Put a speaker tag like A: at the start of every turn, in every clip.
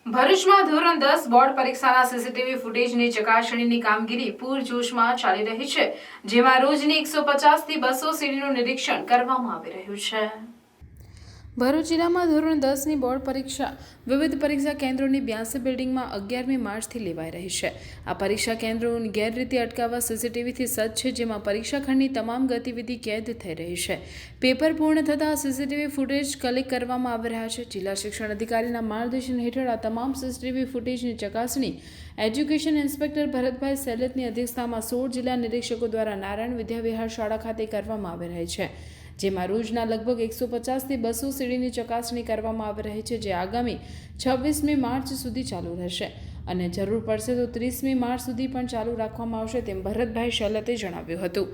A: ભરૂચમાં ધોરણ 10 બોર્ડ પરીક્ષાના સીસીટીવી ફૂટેજની ચકાસણીની કામગીરી પૂરજોશમાં ચાલી રહી છે, જેમાં રોજની 150 થી 200 સીડીનું નિરીક્ષણ કરવામાં આવી રહ્યું છે। ભરૂચ જિલ્લામાં ધોરણ 10ની બોર્ડ પરીક્ષા વિવિધ પરીક્ષા કેન્દ્રોની 82 બિલ્ડિંગમાં 11મી માર્ચથી લેવાઈ રહી છે। આ પરીક્ષા કેન્દ્રોની ગેરરીતિ અટકાવવા સીસીટીવીથી સજ્જ છે, જેમાં પરીક્ષા ખંડની તમામ ગતિવિધિ કેદ થઈ રહી છે। પેપર પૂર્ણ થતાં સીસીટીવી ફૂટેજ કલેક્ટ કરવામાં આવી રહ્યા છે। જિલ્લા શિક્ષણ અધિકારીના માર્ગદર્શન હેઠળ આ તમામ સીસીટીવી ફૂટેજની ચકાસણી એજ્યુકેશન ઇન્સ્પેક્ટર ભરતભાઈ સેલતની અધ્યક્ષતામાં 16 જિલ્લા નિરીક્ષકો દ્વારા નારાયણ વિદ્યાવિહાર શાળા ખાતે કરવામાં આવી રહી છે, જેમાં રોજના લગભગ 150 થી 200 સીડીની ચકાસણી કરવામાં આવી રહી છે, જે આગામી 26મી માર્ચ સુધી ચાલુ રહેશે અને જરૂર પડશે તો 30મી માર્ચ સુધી પણ ચાલુ રાખવામાં આવશે, તેમ ભરતભાઈ શેલતે જણાવ્યું હતું।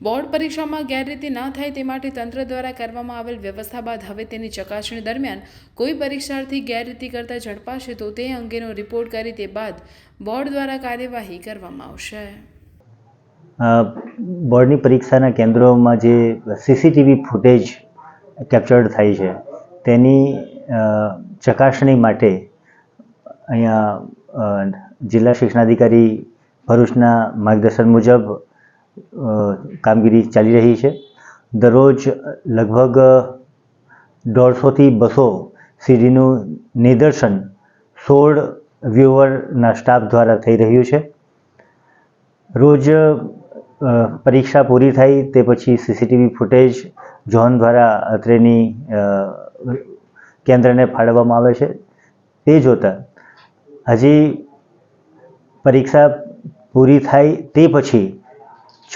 A: બોર્ડ પરીક્ષામાં ગેરરીતિ ન થાય તે માટે તંત્ર દ્વારા કરવામાં આવેલ વ્યવસ્થા બાદ હવે તેની ચકાસણી દરમિયાન કોઈ પરીક્ષાર્થી ગેરરીતિ કરતા ઝડપાશે તો તે અંગેનો રિપોર્ટ કરી તે બાદ બોર્ડ દ્વારા કાર્યવાહી કરવામાં આવશે।
B: બોર્ડની પરીક્ષાના કેન્દ્રોમાં જે સીસીટીવી ફૂટેજ કેપ્ચર્ડ થાય છે તેની ચકાસણી માટે અહીંયા જિલ્લા શિક્ષણાધિકારી ભરૂચના માર્ગદર્શન મુજબ કામગીરી ચાલી રહી છે। દરરોજ લગભગ 150 થી 200 સીડીનું નિદર્શન 16 વ્યુઅરના સ્ટાફ દ્વારા થઈ રહ્યું છે। રોજ પરીક્ષા પૂરી થાય તે પછી સીસીટીવી ફૂટેજ ઝોન દ્વારા અત્રેની કેન્દ્રને ફાળવવામાં આવે છે। તે જોતાં હજી પરીક્ષા પૂરી થાય તે પછી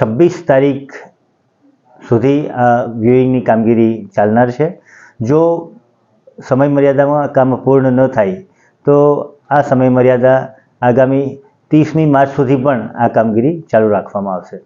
B: 26 તારીખ સુધી આ વ્યુઇંગની કામગીરી ચાલનાર છે। જો સમય મર્યાદામાં કામ પૂર્ણ ન થાય તો આ સમય મર્યાદા આગામી 30મી માર્ચ સુધી પણ આ કામગીરી ચાલુ રાખવામાં આવશે।